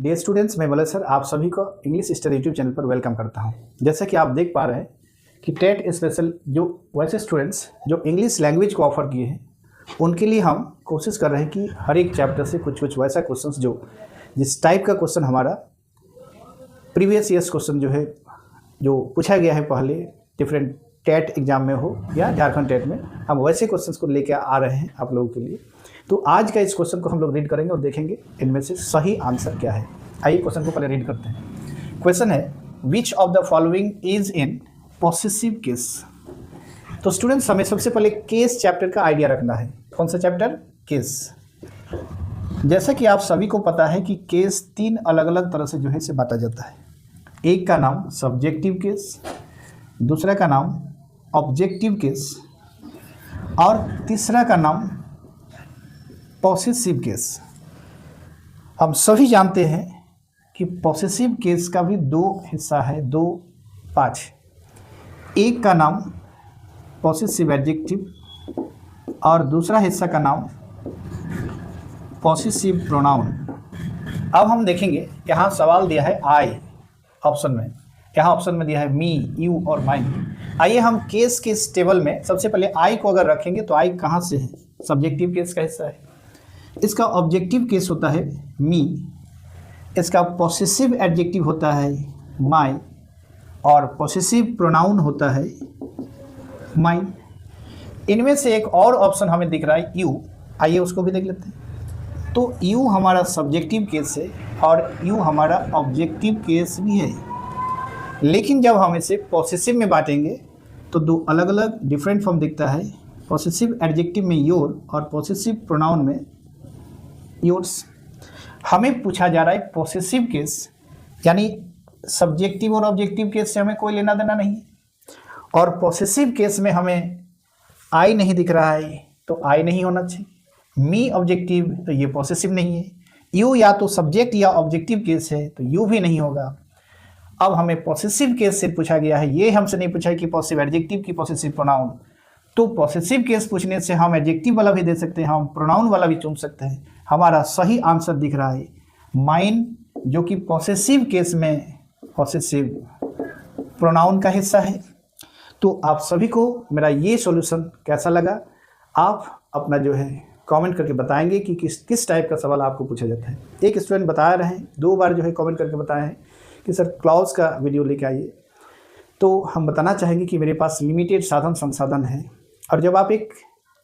Dear students, मैं Malay sir आप सभी को इंग्लिश स्टडी यूट्यूब चैनल पर वेलकम करता हूं। जैसा कि आप देख पा रहे हैं कि टेट स्पेशल जो वैसे स्टूडेंट्स जो इंग्लिश लैंग्वेज को ऑफर किए हैं उनके लिए हम कोशिश कर रहे हैं कि हर एक चैप्टर से कुछ कुछ वैसा क्वेश्चंस जो जिस टाइप का क्वेश्चन हमारा प्रीवियस ईयर्स क्वेश्चन जो है जो पूछा गया है पहले डिफरेंट टेट एग्जाम में हो या झारखंड टेट में, हम वैसे क्वेश्चंस को लेकर आ रहे हैं आप लोगों के लिए। तो आज का इस क्वेश्चन को हम लोग रीड करेंगे और देखेंगे इनमें से सही आंसर क्या है। आइए क्वेश्चन को पहले रीड करते हैं। क्वेश्चन है which of the following is in possessive case. तो स्टूडेंट्स हमें सबसे पहले केस चैप्टर का आइडिया रखना है। कौन सा चैप्टर? केस। जैसा कि आप सभी को पता है कि केस तीन अलग अलग तरह से जो है इसे बांटा जाता है। एक का नाम सब्जेक्टिव केस, दूसरा का नाम ऑब्जेक्टिव केस और तीसरा का नाम पॉसेसिव केस। हम सभी जानते हैं कि पॉसेसिव केस का भी दो हिस्सा है, दो पार्ट। एक का नाम पॉसेसिव एडजेक्टिव और दूसरा हिस्सा का नाम पॉसेसिव प्रोनाउन। अब हम देखेंगे यहाँ सवाल दिया है आई ऑप्शन में, यहाँ ऑप्शन में दिया है मी, यू और माइन। आइए हम केस के इस टेबल में सबसे पहले आई को अगर रखेंगे तो आई कहाँ से है? सब्जेक्टिव केस का हिस्सा है। इसका ऑब्जेक्टिव केस होता है मी, इसका पॉसेसिव एडजेक्टिव होता है माई और पॉसेसिव प्रोनाउन होता है माइन। इनमें से एक और ऑप्शन हमें दिख रहा है यू, आइए उसको भी देख लेते हैं। तो यू हमारा सब्जेक्टिव केस है और यू हमारा ऑब्जेक्टिव केस भी है, लेकिन जब हम इसे पॉसेसिव में बांटेंगे तो दो अलग अलग डिफरेंट फॉर्म दिखता है। पॉसेसिव एडजेक्टिव में योर और पॉसेसिव प्रोनाउन में योर्स। हमें पूछा जा रहा है पॉसेसिव केस, यानी सब्जेक्टिव और ऑब्जेक्टिव केस से हमें कोई लेना देना नहीं है। और पॉसेसिव केस में हमें आई नहीं दिख रहा है तो आई नहीं होना चाहिए। मी ऑब्जेक्टिव तो ये पॉसेसिव नहीं है। यू या तो सब्जेक्ट या ऑब्जेक्टिव केस है तो यू भी नहीं होगा। अब हमें पॉसेसिव केस से पूछा गया है, ये हमसे नहीं पूछा है कि पॉसेसिव एडजेक्टिव की पॉसेसिव प्रोनाउन। तो पॉसेसिव केस पूछने से हम एडजेक्टिव वाला भी दे सकते हैं, हम प्रोनाउन वाला भी चुन सकते हैं। हमारा सही आंसर दिख रहा है माइन, जो कि पॉसेसिव केस में पॉसेसिव प्रोनाउन का हिस्सा है। तो आप सभी को मेरा ये सॉल्यूशन कैसा लगा, आप अपना जो है कमेंट करके बताएंगे कि किस टाइप का सवाल आपको पूछा जाता है। एक स्टूडेंट बता रहे हैं, दो बार जो है कमेंट करके बताए हैं कि सर क्लॉज का वीडियो लेके आइए। तो हम बताना चाहेंगे कि मेरे पास लिमिटेड साधन संसाधन है, और जब आप एक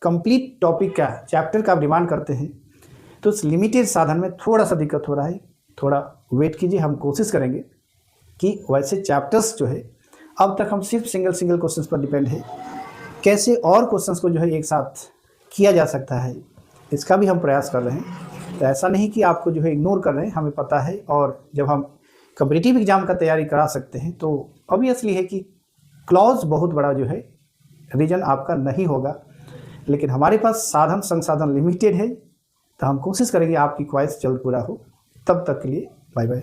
कंप्लीट टॉपिक का चैप्टर का डिमांड करते हैं तो उस लिमिटेड साधन में थोड़ा सा दिक्कत हो रहा है। थोड़ा वेट कीजिए, हम कोशिश करेंगे कि वैसे चैप्टर्स जो है अब तक हम सिर्फ सिंगल क्वेश्चंस पर डिपेंड है, कैसे और क्वेश्चंस को जो है एक साथ किया जा सकता है इसका भी हम प्रयास कर रहे हैं। तो ऐसा नहीं कि आपको जो है इग्नोर कर रहे हैं, हमें पता है। और जब हम कॉम्पिटिटिव एग्जाम का तैयारी करा सकते हैं तो ऑब्वियसली है कि क्लॉज बहुत बड़ा जो है रीजन आपका नहीं होगा, लेकिन हमारे पास साधन संसाधन लिमिटेड है। तो हम कोशिश करेंगे आपकी ख्वाहिश जल्द पूरा हो। तब तक के लिए बाय बाय।